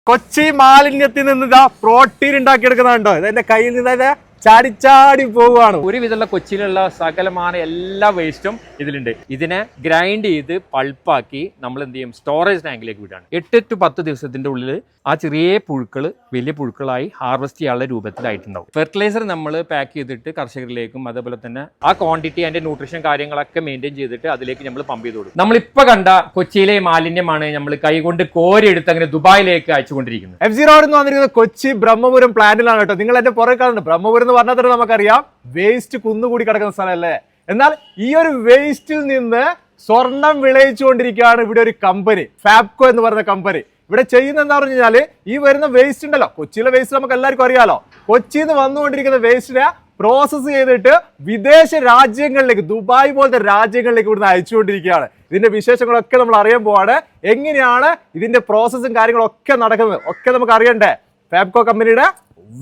കൊച്ചി മാലിന്യത്തിൽ നിന്ന് ഇതാ പ്രോട്ടീൻ ഉണ്ടാക്കിയെടുക്കുന്നുണ്ടോ? ഇതെന്റെ കയ്യിൽ നിന്ന് ചാടി പോവുകയാണ്. ഒരുവിധമുള്ള കൊച്ചിയിലുള്ള സകലമായ എല്ലാ വേസ്റ്റും ഇതിലുണ്ട്. ഇതിനെ ഗ്രൈൻഡ് ചെയ്ത് പൾപ്പാക്കി നമ്മൾ എന്ത് ചെയ്യും, സ്റ്റോറേജ് ടാങ്കിലേക്ക് വിടാണ്. 8 to 10 ദിവസത്തിന്റെ ഉള്ളിൽ ആ ചെറിയ പുഴുക്കൾ വലിയ പുഴുക്കളായി ഹാർവെസ്റ്റ് ചെയ്യാനുള്ള രൂപത്തിലായിട്ടുണ്ടാവും. ഫെർട്ടിലൈസർ നമ്മൾ പാക്ക് ചെയ്തിട്ട് കർഷകരിലേക്കും അതേപോലെ തന്നെ ആ ക്വാണ്ടിറ്റി അതിന്റെ ന്യൂട്രീഷൻ കാര്യങ്ങളൊക്കെ മെയിൻറ്റെയിൻ ചെയ്തിട്ട് അതിലേക്ക് നമ്മൾ പമ്പ് ചെയ്ത് കൊടുക്കും. നമ്മളിപ്പോൾ കണ്ട കൊച്ചിയിലെ മാലിന്യമാണ് നമ്മൾ കൈകൊണ്ട് കോരിയെടുത്ത് അങ്ങനെ ദുബായിലേക്ക് അയച്ചുകൊണ്ടിരിക്കുന്നത്. F0 എന്ന് വന്നിരിക്കുന്നത് കൊച്ചി ബ്രഹ്മപുരം പ്ലാന്റിലാണ് കേട്ടോ. നിങ്ങൾ എന്റെ പുറകെ കാണുന്നുണ്ട്. ബ്രഹ്മപുരം എന്ന് പറഞ്ഞാൽ തന്നെ നമുക്കറിയാം വേസ്റ്റ് കുന്നുകൂടി കിടക്കുന്ന സ്ഥലമല്ലേ. എന്നാൽ ഈ ഒരു വേസ്റ്റിൽ നിന്ന് സ്വർണം വിളയിച്ചുകൊണ്ടിരിക്കുകയാണ് ഇവിടെ ഒരു കമ്പനി, ഫാബ്കോ എന്ന് പറയുന്ന കമ്പനി. ഇവിടെ ചെയ്യുന്ന എന്താ പറഞ്ഞു കഴിഞ്ഞാല് ഈ വരുന്ന വേസ്റ്റ് ഉണ്ടല്ലോ, കൊച്ചിയിലെ വേസ്റ്റ് നമുക്ക് എല്ലാവർക്കും അറിയാലോ. കൊച്ചിയിൽ നിന്ന് വന്നുകൊണ്ടിരിക്കുന്ന വേസ്റ്റിനെ പ്രോസസ്സ് ചെയ്തിട്ട് വിദേശ രാജ്യങ്ങളിലേക്ക്, ദുബായ് പോലത്തെ രാജ്യങ്ങളിലേക്ക് ഇവിടുന്ന് അയച്ചുകൊണ്ടിരിക്കുകയാണ്. ഇതിന്റെ വിശേഷങ്ങളൊക്കെ നമ്മൾ അറിയാൻ പോവാണ്. എങ്ങനെയാണ് ഇതിന്റെ പ്രോസസ്സും കാര്യങ്ങളൊക്കെ നടക്കുന്നത് ഒക്കെ നമുക്ക് അറിയണ്ടേ. ഫാബ്കോ കമ്പനിയുടെ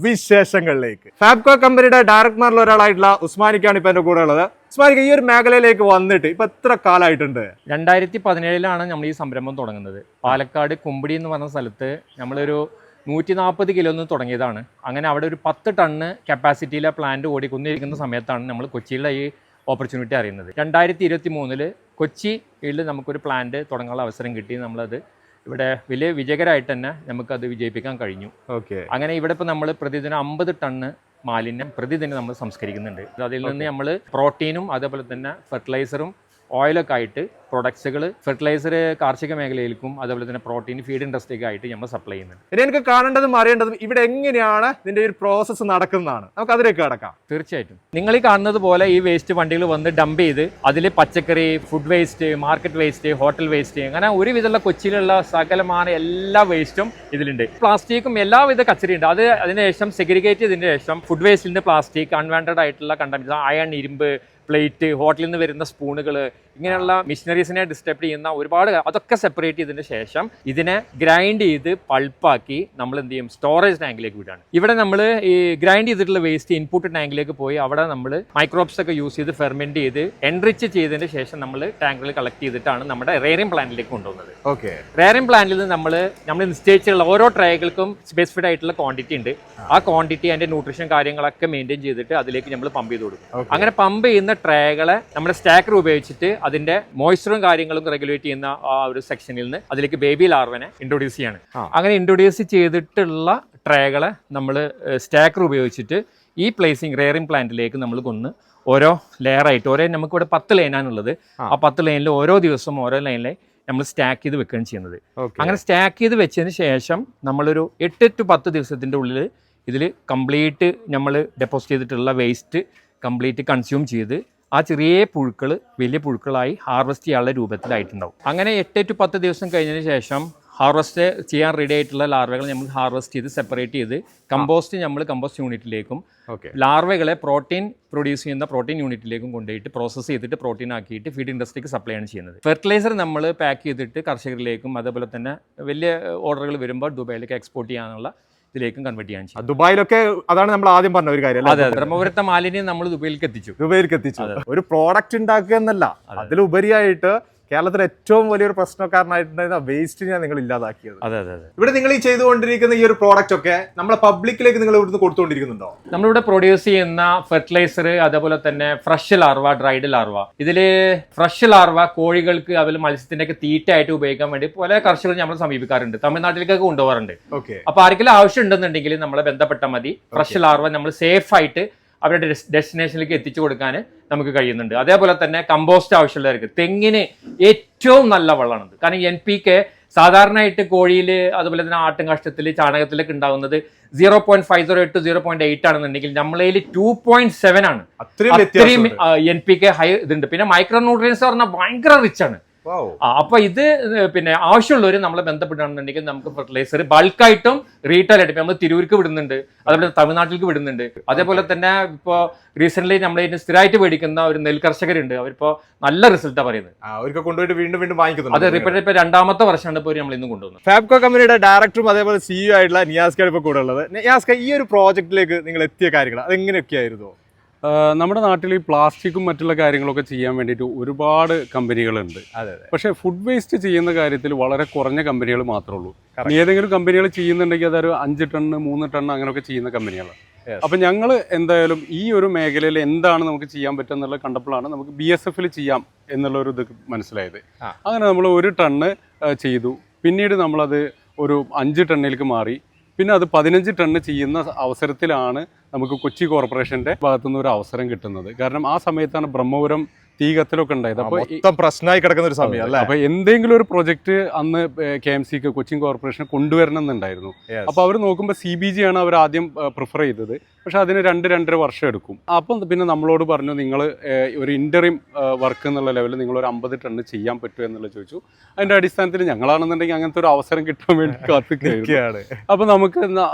വിശേഷങ്ങളിലേക്ക്. ഫാബ്കോ കമ്പനിയുടെ ഡയറക്ടർമാരിൽ ഒരാളായിട്ടുള്ള ഉസ്മാനിക്കാണ് ഇപ്പൊ എന്റെ കൂടെ ഉള്ളത്. ഉസ്മാനിക്ക് ഈ ഒരു മേഖലയിലേക്ക് വന്നിട്ട് ഇപ്പൊ എത്ര കാലമായിട്ടുണ്ട്? 2017 നമ്മൾ ഈ സംരംഭം തുടങ്ങുന്നത്. പാലക്കാട് കുമ്പിടി എന്ന് പറഞ്ഞ സ്ഥലത്ത് നമ്മളൊരു 140 കിലോ നിന്ന് തുടങ്ങിയതാണ്. അങ്ങനെ അവിടെ ഒരു 10 ടണ്ണ് കപ്പാസിറ്റിയിലെ പ്ലാന്റ് ഓടിക്കൊണ്ടിരിക്കുന്ന സമയത്താണ് നമ്മൾ കൊച്ചിയിലെ ഈ ഓപ്പർച്യൂണിറ്റി അറിയുന്നത്. 2023 കൊച്ചിയിൽ നമുക്കൊരു പ്ലാന്റ് തുടങ്ങാനുള്ള അവസരം കിട്ടി. നമ്മളത് ഇവിടെ വലിയ വിജയകരമായിട്ട് തന്നെ നമുക്കത് വിജയിപ്പിക്കാൻ കഴിഞ്ഞു. അങ്ങനെ ഇവിടെ ഇപ്പോൾ നമ്മൾ പ്രതിദിനം 50 ടണ്ണ് മാലിന്യം പ്രതിദിനം നമ്മൾ സംസ്കരിക്കുന്നുണ്ട്. അതിൽ നിന്ന് നമ്മൾ പ്രോട്ടീനും അതേപോലെ തന്നെ ഫെർട്ടിലൈസറും ഓയിലൊക്കെ ആയിട്ട് പ്രൊഡക്ട്സുകൾ, ഫെർട്ടിലൈസർ കാർഷിക മേഖലയിലേക്കും അതേപോലെ തന്നെ പ്രോട്ടീൻ ഫീഡ് ഇൻഡസ്ട്രിക്ക് ആയിട്ട് നമ്മൾ സപ്ലൈ ചെയ്യുന്നുണ്ട്. ഇനി എനിക്ക് കാണേണ്ടതും അറിയേണ്ടതും ഇവിടെ എങ്ങനെയാണ് ഇതിന്റെ ഒരു പ്രോസസ്സ് നടക്കുന്നതാണ്. നമുക്ക് അതിലേക്ക് കടക്കാം. തീർച്ചയായിട്ടും നിങ്ങൾ ഈ കാണുന്നത് പോലെ ഈ വേസ്റ്റ് വണ്ടികൾ വന്ന് ഡംപ് ചെയ്ത് അതിൽ പച്ചക്കറി, food waste, market waste, hotel waste, അങ്ങനെ ഒരുവിധമുള്ള കൊച്ചിയിലുള്ള സകലമായ എല്ലാ വേസ്റ്റും ഇതിലുണ്ട്. പ്ലാസ്റ്റിക്കും എല്ലാവിധ കച്ചറിയുണ്ട്. അതിനുശേഷം സെഗ്രിഗേറ്റ് ചെയ്തതിന് ശേഷം ഫുഡ് വേസ്റ്റിൽ നിന്ന് പ്ലാസ്റ്റിക്, അൺവാണ്ടഡ് ആയിട്ടുള്ള കണ്ടന്റ്, അയൺ, ഇരുമ്പ്, പ്ലേറ്റ്, ഹോട്ടലിൽ നിന്ന് വരുന്ന സ്പൂണുകൾ, ഇങ്ങനെയുള്ള മിഷനറീസിനെ ഡിസ്റ്റർബ് ചെയ്യുന്ന ഒരുപാട്, അതൊക്കെ സെപ്പറേറ്റ് ചെയ്തതിന് ശേഷം ഇതിനെ ഗ്രൈൻഡ് ചെയ്ത് പൾപ്പാക്കി നമ്മൾ എന്ത് ചെയ്യും, സ്റ്റോറേജ് ടാങ്കിലേക്ക് വിടാണ്. ഇവിടെ നമ്മൾ ഈ ഗ്രൈൻഡ് ചെയ്തിട്ടുള്ള വേസ്റ്റ് ഇൻപുട്ട് ടാങ്കിലേക്ക് പോയി അവിടെ നമ്മൾ മൈക്രോബ്സ് ഒക്കെ യൂസ് ചെയ്ത് ഫെർമെന്റ് ചെയ്ത് എൻറിച്ച് ചെയ്തതിന് ശേഷം നമ്മൾ ടാങ്കിൽ കളക്ട് ചെയ്തിട്ടാണ് നമ്മുടെ റെയറിംഗ് പ്ലാന്റിലേക്ക് കൊണ്ടുവന്നത്. റെയറിംഗ് പ്ലാന്റിൽ നിന്ന് നമ്മൾ നിശ്ചയിച്ചുള്ള ഓരോ ട്രേകൾക്കും സ്പെസിഫൈഡ് ആയിട്ടുള്ള ക്വാണ്ടിറ്റി ഉണ്ട്. ആ ക്വാണ്ടിറ്റി അതിന്റെ ന്യൂട്രീഷൻ കാര്യങ്ങളൊക്കെ മെയിൻറ്റെയിൻ ചെയ്തിട്ട് അതിലേക്ക് നമ്മൾ പമ്പ് ചെയ്ത് കൊടുക്കും. അങ്ങനെ പമ്പ് ചെയ്യുന്ന ട്രേകളെ നമ്മുടെ സ്റ്റാക്കർ ഉപയോഗിച്ചിട്ട് അതിന്റെ മോയ്സ്ചറും കാര്യങ്ങളും റെഗുലേറ്റ് ചെയ്യുന്ന ആ ഒരു സെക്ഷനിൽ നിന്ന് അതിലേക്ക് ബേബി ലാർവനെ ഇൻട്രൊഡ്യൂസ് ചെയ്യാണ്. അങ്ങനെ ഇൻട്രൊഡ്യൂസ് ചെയ്തിട്ടുള്ള ട്രേകളെ നമ്മൾ സ്റ്റാക്കർ ഉപയോഗിച്ചിട്ട് ഈ പ്ലേസിംഗ് റെയറിംഗ് പ്ലാന്റിലേക്ക് നമ്മൾ കൊന്ന് ഓരോ ലെയറായിട്ട്, നമുക്കിവിടെ 10 ലൈനാണുള്ളത്. ആ 10 ലൈനിൽ ഓരോ ദിവസവും ഓരോ ലൈനിലെ നമ്മൾ സ്റ്റാക്ക് ചെയ്ത് വെക്കുകയാണ് ചെയ്യുന്നത്. അങ്ങനെ സ്റ്റാക്ക് ചെയ്ത് വെച്ചതിന് ശേഷം നമ്മളൊരു 8 to 10 ദിവസത്തിന്റെ ഉള്ളിൽ ഇതിൽ കംപ്ലീറ്റ് നമ്മൾ ഡെപ്പോസിറ്റ് ചെയ്തിട്ടുള്ള വേസ്റ്റ് കംപ്ലീറ്റ് കൺസ്യൂം ചെയ്ത് ആ ചെറിയ പുഴുക്കൾ വലിയ പുഴുക്കളായി ഹാർവെസ്റ്റ് ചെയ്യാനുള്ള രൂപത്തിലായിട്ടുണ്ടാവും. അങ്ങനെ 8 to 10 ദിവസം കഴിഞ്ഞതിന് ശേഷം ഹാർവെസ്റ്റ് ചെയ്യാൻ റെഡി ആയിട്ടുള്ള ലാർവകൾ നമ്മൾ ഹാർവെസ്റ്റ് ചെയ്ത് സെപ്പറേറ്റ് ചെയ്ത് കമ്പോസ്റ്റ് യൂണിറ്റിലേക്കും ലാർവകളെ പ്രോട്ടീൻ പ്രൊഡ്യൂസ് ചെയ്യുന്ന പ്രോട്ടീൻ യൂണിറ്റിലേക്കും കൊണ്ടുപോയിട്ട് പ്രോസസ്സ് ചെയ്തിട്ട് പ്രോട്ടീൻ ആക്കിയിട്ട് ഫീഡ് ഇൻഡസ്ട്രിക്ക് സപ്ലൈ ആണ് ചെയ്യുന്നത്. ഫെർട്ടിലൈസർ നമ്മൾ പാക്ക് ചെയ്തിട്ട് കർഷകരിലേക്കും അതേപോലെ തന്നെ വലിയ ഓർഡറുകൾ വരുമ്പോൾ ദുബായിലേക്ക് എക്സ്പോർട്ട് ചെയ്യാനുള്ള ഇതിലേക്കും കൺവേർട്ട് ചെയ്യാൻ ചെയ്യും. ദുബായിലൊക്കെ അതാണ് നമ്മൾ ആദ്യം പറഞ്ഞ ഒരു കാര്യം. അതെ, ബ്രഹ്മപുരത്തെ മാലിന്യം നമ്മൾ ദുബായിലേക്ക് എത്തിച്ചു. ഒരു പ്രോഡക്റ്റ് ഉണ്ടാക്കുക എന്നല്ല, അതിലുപരിയായിട്ട് കേരളത്തിലെ ഏറ്റവും വലിയൊരു പ്രശ്നക്കാരനായിട്ടുണ്ടായിരുന്ന വേസ്റ്റിനെ നിങ്ങൾ ഇല്ലാതാക്കിയത്. അതെ. ഇവിടെ നിങ്ങൾ ഈ ചെയ്തുകൊണ്ടിരിക്കുന്ന ഈ ഒരു പ്രോഡക്റ്റ് ഒക്കെ നമ്മളെ പബ്ലിക്കിലേക്ക് നിങ്ങൾ ഇവിടുന്ന് കൊടുത്തുകൊണ്ടിരിക്കുന്നുണ്ടോ? നമ്മളിവിടെ പ്രൊഡ്യൂസ് ചെയ്യുന്ന ഫെർട്ടിലൈസർ അതേപോലെ തന്നെ ഫ്രഷ് ലാർവ, ഡ്രൈഡ് ലാർവ, ഇതില് ഫ്രഷ് ലാർവ കോഴികൾക്ക് അതുപോലെ മത്സ്യത്തിന്റെ ഒക്കെ തീറ്റയായിട്ട് ഉപയോഗിക്കാൻ വേണ്ടി പല കർഷകർ നമ്മൾ സമീപിക്കാറുണ്ട്, തമിഴ്നാട്ടിലേക്കൊക്കെ കൊണ്ടുപോകാറുണ്ട്. അപ്പൊ ആർക്കെങ്കിലും ആവശ്യം ഉണ്ടെന്നുണ്ടെങ്കിൽ നമ്മളെ ബന്ധപ്പെട്ടാൽ മതി. ഫ്രഷ് ലാർവ നമ്മൾ സേഫ് ആയിട്ട് അവരുടെ ഡെസ്റ്റിനേഷനിലേക്ക് എത്തിച്ചു കൊടുക്കാൻ നമുക്ക് കഴിയുന്നുണ്ട്. അതേപോലെ തന്നെ കമ്പോസ്റ്റ് ആവശ്യമുള്ളവർക്ക് തെങ്ങിന് ഏറ്റവും നല്ല വളമാണത്. കാരണം NPK സാധാരണയായിട്ട് കോഴിയിൽ അതുപോലെ തന്നെ ആട്ടും കാഷ്ടത്തിൽ ചാണകത്തിലൊക്കെ ഉണ്ടാകുന്നത് 0.508 to 0.8 ആണെന്നുണ്ടെങ്കിൽ നമ്മളതിൽ 2.7 ആണ്. അത്രയും NPK ഹൈ ഇതുണ്ട്. പിന്നെ മൈക്രോ ന്യൂട്രിയൻസ് പറഞ്ഞാൽ ഭയങ്കര റിച്ച് ആണ്. അപ്പൊ ഇത് പിന്നെ ആവശ്യമുള്ളവർ നമ്മളെ ബന്ധപ്പെടുകയാണെന്നുണ്ടെങ്കിൽ നമുക്ക് ഫെർട്ടിലൈസർ ബൾക്കായിട്ടും റീറ്റെയിൽ ആയിട്ട് നമ്മൾ തിരൂർക്ക് വിടുന്നുണ്ട്, അതേപോലെ തമിഴ്നാട്ടിലേക്ക് വിടുന്നുണ്ട്. അതേപോലെ തന്നെ ഇപ്പോൾ റീസെന്റ് നമ്മൾ സ്ഥിരമായിട്ട് മേടിക്കുന്ന ഒരു നെൽ കർഷകരുണ്ട്. അവരിപ്പോ നല്ല റിസൾട്ടാണ് പറയുന്നത്. അവർക്ക് കൊണ്ടുപോയിട്ട് വീണ്ടും വാങ്ങിക്കുന്നു. അതെ, ഇപ്പൊ 2ാമത്തെ വർഷമാണ് ഇപ്പോൾ നമ്മൾ ഇന്ന് കൊണ്ടുവന്നത്. ഫാബ്കോ കമ്പനിയുടെ ഡയറക്ടറും അതേപോലെ CEO ആയിട്ടുള്ള നിയാസ്കാണ് ഇപ്പോൾ കൂടെ ഉള്ളത്. നിയാസ്ക, ഈ ഒരു പ്രോജക്റ്റിലേക്ക് നിങ്ങൾ എത്തിയ കാര്യങ്ങൾ അതെങ്ങനെയൊക്കെയായിരുന്നു? നമ്മുടെ നാട്ടിൽ ഈ പ്ലാസ്റ്റിക്കും മറ്റുള്ള കാര്യങ്ങളൊക്കെ ചെയ്യാൻ വേണ്ടിയിട്ട് ഒരുപാട് കമ്പനികളുണ്ട്. അതെ. പക്ഷേ ഫുഡ് വേസ്റ്റ് ചെയ്യുന്ന കാര്യത്തിൽ വളരെ കുറഞ്ഞ കമ്പനികൾ മാത്രമേ ഉള്ളൂ. ഏതെങ്കിലും കമ്പനികൾ ചെയ്യുന്നുണ്ടെങ്കിൽ അതൊരു 5 ടണ്ണ് 3 ടണ്ണ് അങ്ങനെയൊക്കെ ചെയ്യുന്ന കമ്പനികളാണ്. അപ്പം ഞങ്ങൾ എന്തായാലും ഈ ഒരു മേഖലയിൽ എന്താണ് നമുക്ക് ചെയ്യാൻ പറ്റുക എന്നുള്ളത് കണ്ടപ്പോഴാണ് നമുക്ക് BSF ചെയ്യാം എന്നുള്ള ഒരു ഇത് മനസ്സിലായത്. അങ്ങനെ നമ്മൾ 1 ടണ്ണ് ചെയ്തു. പിന്നീട് നമ്മളത് ഒരു 5 ടണ്ണിലേക്ക് മാറി. പിന്നെ അത് 15 ടണ്ണ് ചെയ്യുന്ന അവസരത്തിലാണ് നമുക്ക് കൊച്ചി കോർപ്പറേഷൻ്റെ ഭാഗത്തുനിന്ന് ഒരു അവസരം കിട്ടുന്നത്. കാരണം ആ സമയത്താണ് ബ്രഹ്മപുരം തീ കത്തലൊക്കെ ഉണ്ടായത്. അപ്പോൾ പ്രശ്നമായി കിടക്കുന്ന ഒരു സമയം അല്ലേ? അപ്പോൾ എന്തെങ്കിലും ഒരു പ്രൊജക്റ്റ് അന്ന് KMCക്ക് കൊച്ചിൻ കോർപ്പറേഷൻ കൊണ്ടുവരണം എന്നുണ്ടായിരുന്നു. അപ്പോൾ അവർ നോക്കുമ്പോൾ CBG ആണ് അവർ ആദ്യം പ്രിഫർ ചെയ്തത്. പക്ഷെ അതിന് 2-2.5 വർഷം എടുക്കും. അപ്പം പിന്നെ നമ്മളോട് പറഞ്ഞു നിങ്ങൾ ഒരു ഇൻ്ററിം വർക്ക് എന്നുള്ള ലെവലിൽ നിങ്ങളൊരു 50 ടണ്ണ് ചെയ്യാൻ പറ്റുമോ എന്നുള്ളത് ചോദിച്ചു. അതിൻ്റെ അടിസ്ഥാനത്തിൽ ഞങ്ങളാണെന്നുണ്ടെങ്കിൽ അങ്ങനത്തെ ഒരു അവസരം കിട്ടാൻ വേണ്ടി കാത്തിക്കുകയാണ്. അപ്പോൾ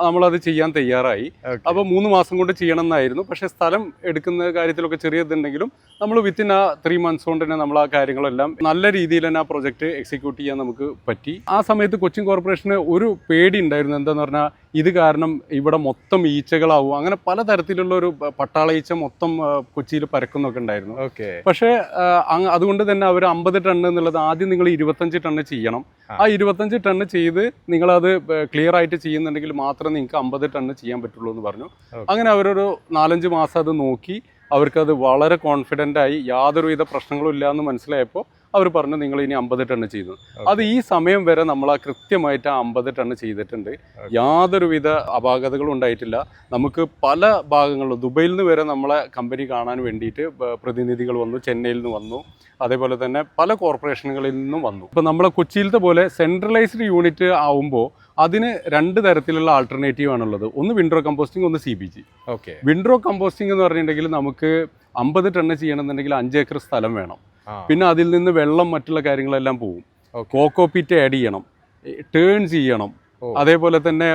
നമ്മളത് ചെയ്യാൻ തയ്യാറായി. അപ്പോൾ 3 മാസം കൊണ്ട് ചെയ്യണം എന്നായിരുന്നു. പക്ഷേ സ്ഥലം എടുക്കുന്ന കാര്യത്തിലൊക്കെ ചെറിയ ഇതുണ്ടെങ്കിലും നമ്മൾ വിത്തിൻ ആ 3 months കൊണ്ട് തന്നെ നമ്മൾ ആ കാര്യങ്ങളെല്ലാം നല്ല രീതിയിൽ തന്നെ ആ പ്രൊജക്റ്റ് എക്സിക്യൂട്ട് ചെയ്യാൻ നമുക്ക് പറ്റി. ആ സമയത്ത് കൊച്ചിൻ കോർപ്പറേഷന് ഒരു പേടി ഉണ്ടായിരുന്നു. എന്താന്ന് പറഞ്ഞാൽ ഇത് കാരണം ഇവിടെ മൊത്തം ഈച്ചകളാവും, അങ്ങനെ പലതരത്തിലുള്ള ഒരു പട്ടാള ഈച്ച മൊത്തം കൊച്ചിയിൽ പരക്കുന്നൊക്കെ ഉണ്ടായിരുന്നു. പക്ഷേ അതുകൊണ്ട് തന്നെ അവർ 50 ടണ്ണ് എന്നുള്ളത് ആദ്യം നിങ്ങൾ 25 ടണ്ണ് ചെയ്യണം. ആ 25 ടണ്ണ് ചെയ്ത് നിങ്ങളത് ക്ലിയർ ആയിട്ട് ചെയ്യുന്നുണ്ടെങ്കിൽ മാത്രമേ നിങ്ങൾക്ക് 50 ടണ്ണ് ചെയ്യാൻ പറ്റുള്ളൂ എന്ന് പറഞ്ഞു. അങ്ങനെ അവരൊരു 4-5 മാസം അത് നോക്കി അവർക്കത് വളരെ കോൺഫിഡൻ്റ് ആയി, യാതൊരുവിധ പ്രശ്നങ്ങളും ഇല്ല എന്ന് മനസ്സിലായപ്പോൾ അവർ പറഞ്ഞു നിങ്ങൾ ഇനി 50 ടണ്ണ് ചെയ്തു. അത് ഈ സമയം വരെ നമ്മൾ ആ കൃത്യമായിട്ട് ആ 50 ടണ്ണ് ചെയ്തിട്ടുണ്ട്. യാതൊരുവിധ അപാകതകളും ഉണ്ടായിട്ടില്ല. നമുക്ക് പല ഭാഗങ്ങളിലും ദുബൈയിൽ നിന്ന് വരെ നമ്മളെ കമ്പനി കാണാൻ വേണ്ടിയിട്ട് പ്രതിനിധികൾ വന്നു, ചെന്നൈയിൽ നിന്ന് വന്നു, അതേപോലെ തന്നെ പല കോർപ്പറേഷനുകളിൽ നിന്നും വന്നു. ഇപ്പോൾ നമ്മളെ കൊച്ചിയിലത്തെ പോലെ സെൻട്രലൈസ്ഡ് യൂണിറ്റ് ആവുമ്പോൾ അതിന് 2 തരത്തിലുള്ള ആൾട്ടർനേറ്റീവ് ആണുള്ളത്. ഒന്ന് വിൻഡ്രോ കമ്പോസ്റ്റിംഗ്, ഒന്ന് CBG. വിൻഡ്രോ കമ്പോസ്റ്റിംഗ് എന്ന് പറഞ്ഞിട്ടുണ്ടെങ്കിൽ നമുക്ക് 50 ടണ്ണ് ചെയ്യണമെന്നുണ്ടെങ്കിൽ 5 ഏക്കർ സ്ഥലം വേണം. പിന്നെ അതിൽ നിന്ന് വെള്ളം മറ്റുള്ള കാര്യങ്ങളെല്ലാം പോകും. കോക്കോപീറ്റ് ആഡ് ചെയ്യണം, ടേൺ ചെയ്യണം, അതേപോലെ തന്നെ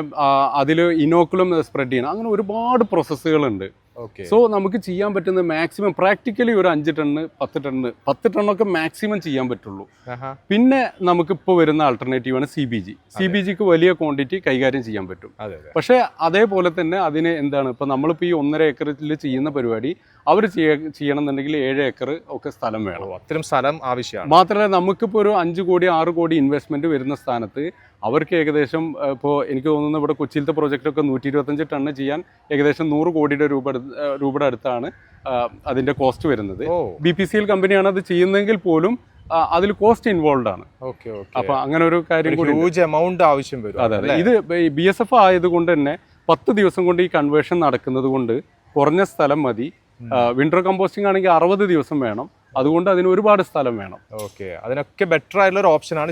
അതിൽ ഇനോക്കുലം സ്പ്രെഡ് ചെയ്യണം. അങ്ങനെ ഒരുപാട് പ്രോസസ്സുകളുണ്ട്. സോ നമുക്ക് ചെയ്യാൻ പറ്റുന്ന മാക്സിമം പ്രാക്ടിക്കലി ഒരു 5 ടണ്ണ് 10 ടണ്ണൊക്കെ മാക്സിമം ചെയ്യാൻ പറ്റുള്ളൂ. പിന്നെ നമുക്കിപ്പോൾ വരുന്ന ആൾട്ടർനേറ്റീവാണ് CBGക്ക് വലിയ ക്വാണ്ടിറ്റി കൈകാര്യം ചെയ്യാൻ പറ്റും. പക്ഷേ അതേപോലെ തന്നെ അതിന് എന്താണ്, ഇപ്പോൾ നമ്മളിപ്പോൾ ഈ 1.5 ഏക്കറിൽ ചെയ്യുന്ന പരിപാടി അവർ ചെയ്യണമെന്നുണ്ടെങ്കിൽ 7 ഏക്കർ ഒക്കെ സ്ഥലം വേണം. അത്രയും സ്ഥലം ആവശ്യമാണ്. മാത്രമല്ല നമുക്കിപ്പോൾ ഒരു 5 കോടി 6 കോടി ഇൻവെസ്റ്റ്മെൻറ്റ് വരുന്ന സ്ഥാനത്ത് അവർക്ക് ഏകദേശം ഇപ്പോൾ എനിക്ക് തോന്നുന്നു ഇവിടെ കൊച്ചിയിലത്തെ പ്രോജക്റ്റൊക്കെ 125 ടണ്ണ് ചെയ്യാൻ ഏകദേശം 100 കോടിയുടെ രൂപയുടെ അടുത്താണ് അതിൻ്റെ കോസ്റ്റ് വരുന്നത്. BPCL കമ്പനിയാണ് അത് ചെയ്യുന്നതെങ്കിൽ പോലും അതിൽ കോസ്റ്റ് ഇൻവോൾവ് ആണ്. അപ്പോൾ അങ്ങനെ ഒരു കാര്യം കൂടി, ഹ്യൂജ് എമൗണ്ട് ആവശ്യം വരും. അതെ, ഇത് BSF ആയതുകൊണ്ട് തന്നെ 10 ദിവസം കൊണ്ട് ഈ കൺവേർഷൻ നടക്കുന്നത് കൊണ്ട് കുറഞ്ഞ സ്ഥലം മതി. വിൻഡ്രോ കമ്പോസ്റ്റിംഗ് ആണെങ്കിൽ 60 ദിവസം വേണം. അതുകൊണ്ട് അതിന് ഒരുപാട് സ്ഥലം വേണം. അതിനൊക്കെ ബെറ്റർ ആയിട്ടുള്ള ഒരു ഓപ്ഷനാണ്.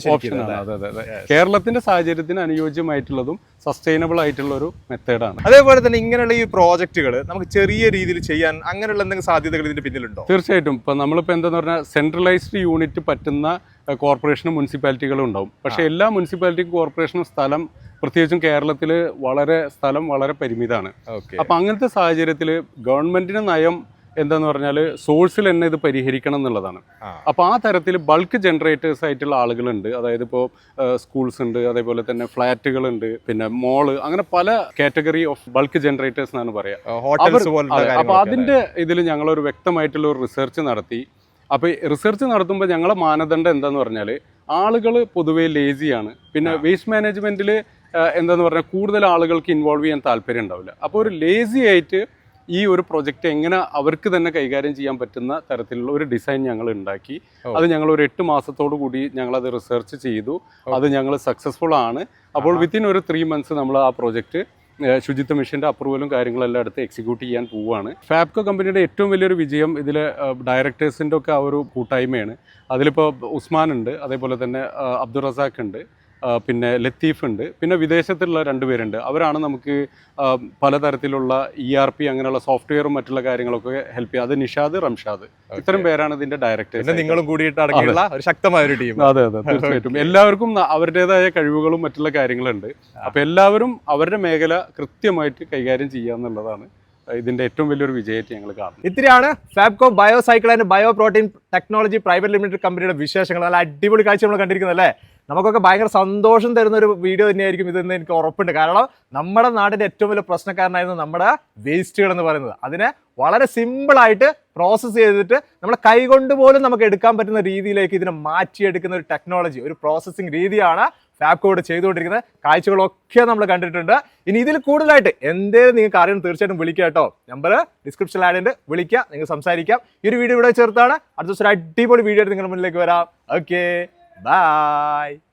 അതെ. കേരളത്തിന്റെ സാഹചര്യത്തിന് അനുയോജ്യമായിട്ടുള്ളതും സസ്റ്റൈനബിൾ ആയിട്ടുള്ള ഒരു മെത്തേഡാണ്. അതേപോലെ തന്നെ ഇങ്ങനെയുള്ള ഈ പ്രോജക്റ്റുകൾ നമുക്ക് ചെറിയ രീതിയിൽ ചെയ്യാൻ അങ്ങനെയുള്ള എന്തെങ്കിലും സാധ്യതകൾ ഇതിന്റെ പിന്നിലുണ്ടോ? തീർച്ചയായിട്ടും. ഇപ്പം നമ്മളിപ്പോൾ എന്താന്ന് പറഞ്ഞാൽ സെൻട്രലൈസ്ഡ് യൂണിറ്റ് പറ്റുന്ന കോർപ്പറേഷനും മുനിസിപ്പാലിറ്റികളും ഉണ്ടാവും. പക്ഷേ എല്ലാ മുനിസിപ്പാലിറ്റിക്കും കോർപ്പറേഷനും സ്ഥലം, പ്രത്യേകിച്ചും കേരളത്തിൽ വളരെ പരിമിതമാണ്. അപ്പം അങ്ങനത്തെ സാഹചര്യത്തിൽ ഗവൺമെന്റിന് നയം എന്താന്ന് പറഞ്ഞാൽ സോഴ്സിൽ തന്നെ ഇത് പരിഹരിക്കണം എന്നുള്ളതാണ്. അപ്പോൾ ആ തരത്തിൽ ബൾക്ക് ജനറേറ്റേഴ്സ് ആയിട്ടുള്ള ആളുകളുണ്ട്. അതായത് ഇപ്പോൾ സ്കൂൾസ് ഉണ്ട്, അതേപോലെ തന്നെ ഫ്ലാറ്റുകളുണ്ട്, പിന്നെ മോള്, അങ്ങനെ പല കാറ്റഗറി ഓഫ് ബൾക്ക് ജനറേറ്റേഴ്സ് എന്നാണ് പറയുക. അപ്പോൾ അതിൻ്റെ ഇതിൽ ഞങ്ങളൊരു വ്യക്തമായിട്ടുള്ള ഒരു റിസർച്ച് നടത്തി. അപ്പോൾ റിസർച്ച് നടത്തുമ്പോൾ ഞങ്ങളെ മാനദണ്ഡം എന്താന്ന് പറഞ്ഞാൽ ആളുകൾ പൊതുവേ ലേസിയാണ്. പിന്നെ വേസ്റ്റ് മാനേജ്മെൻറ്റിൽ എന്താന്ന് പറഞ്ഞാൽ കൂടുതൽ ആളുകൾക്ക് ഇൻവോൾവ് ചെയ്യാൻ താല്പര്യം ഉണ്ടാവില്ല. അപ്പോൾ ഒരു ലേസി ആയിട്ട് ഈ ഒരു പ്രൊജക്റ്റ് എങ്ങനെ അവർക്ക് തന്നെ കൈകാര്യം ചെയ്യാൻ പറ്റുന്ന തരത്തിലുള്ള ഒരു ഡിസൈൻ ഞങ്ങൾ ഉണ്ടാക്കി. അത് ഞങ്ങൾ ഒരു 8 മാസത്തോടു കൂടി ഞങ്ങളത് റിസർച്ച് ചെയ്തു. അത് ഞങ്ങൾ സക്സസ്ഫുൾ ആണ്. അപ്പോൾ വിത്തിൻ ഒരു 3 months നമ്മൾ ആ പ്രൊജക്റ്റ് ശുചിത്വ മിഷൻ്റെ അപ്രൂവലും കാര്യങ്ങളെല്ലാം എടുത്ത് എക്സിക്യൂട്ട് ചെയ്യാൻ പോവുകയാണ്. ഫാബ്കോ കമ്പനിയുടെ ഏറ്റവും വലിയൊരു വിജയം ഇതിൽ ഡയറക്ടേഴ്സിൻ്റെ ഒക്കെ ആ ഒരു കൂട്ടായ്മയാണ്. അതിലിപ്പോൾ ഉസ്മാൻ ഉണ്ട്, അതേപോലെ തന്നെ അബ്ദുൾ റസാഖ് ഉണ്ട്, പിന്നെ ലത്തീഫ് ഉണ്ട്, പിന്നെ വിദേശത്തുള്ള 2 പേരുണ്ട്. അവരാണ് നമുക്ക് പലതരത്തിലുള്ള ERP അങ്ങനെയുള്ള സോഫ്റ്റ്വെയറും മറ്റുള്ള കാര്യങ്ങളൊക്കെ ഹെൽപ്പ് ചെയ്യുക. അത് നിഷാദ്, റംഷാദ്, ഇത്തരം പേരാണ് ഇതിന്റെ ഡയറക്ടേഴ്സ്. നിങ്ങളും കൂടിയിട്ട് അടങ്ങിയുള്ള ഒരു ശക്തമായ ഒരു ടീം. അതെ, തീർച്ചയായിട്ടും. എല്ലാവർക്കും അവരുടേതായ കഴിവുകളും മറ്റുള്ള കാര്യങ്ങളുണ്ട്. അപ്പോൾ എല്ലാവരും അവരുടെ മേഖല കൃത്യമായിട്ട് കൈകാര്യം ചെയ്യുക എന്നുള്ളതാണ് ഇതിന്റെ ഏറ്റവും വലിയൊരു വിജയമായിട്ട് ഞങ്ങൾ കാണുന്നത്. ഇത്രയാണ് Fabco biocycle and bio protein technology private limited കമ്പനിയുടെ വിശേഷങ്ങൾ. നല്ല അടിപൊളി കാഴ്ച നമ്മൾ കണ്ടിരിക്കുന്നത് അല്ലേ? നമുക്കൊക്കെ ഭയങ്കര സന്തോഷം തരുന്ന ഒരു വീഡിയോ തന്നെയായിരിക്കും ഇതെന്ന് എനിക്ക് ഉറപ്പുണ്ട്. കാരണം നമ്മുടെ നാടിൻ്റെ ഏറ്റവും വലിയ പ്രശ്നക്കാരനായിരുന്നു നമ്മുടെ വേസ്റ്റുകൾ എന്ന് പറയുന്നത്. അതിനെ വളരെ സിമ്പിളായിട്ട് പ്രോസസ്സ് ചെയ്തിട്ട് നമ്മുടെ കൈകൊണ്ട് പോലും നമുക്ക് എടുക്കാൻ പറ്റുന്ന രീതിയിലേക്ക് ഇതിനെ മാറ്റിയെടുക്കുന്ന ഒരു ടെക്നോളജി, ഒരു പ്രോസസ്സിങ് രീതിയാണ് ഫാബ്കോ ഇവിടെ ചെയ്തുകൊണ്ടിരിക്കുന്നത്. കാഴ്ചകളൊക്കെ നമ്മൾ കണ്ടിട്ടുണ്ട്. ഇനി ഇതിൽ കൂടുതലായിട്ട് എന്തേലും നിങ്ങൾക്ക് അറിയണം തീർച്ചയായിട്ടും വിളിക്കുക കേട്ടോ. നമ്പർ ഡിസ്ക്രിപ്ഷനിൽ ആഡ് ഉണ്ട്, വിളിക്കുക, നിങ്ങൾക്ക് സംസാരിക്കാം. ഈ ഒരു വീഡിയോ ഇവിടെ ചേർത്താണ്. അടുത്ത ദിവസം ഒരു അടിപൊളി വീഡിയോ ആയിട്ട് നിങ്ങളുടെ മുന്നിലേക്ക് വരാം. Okay, by.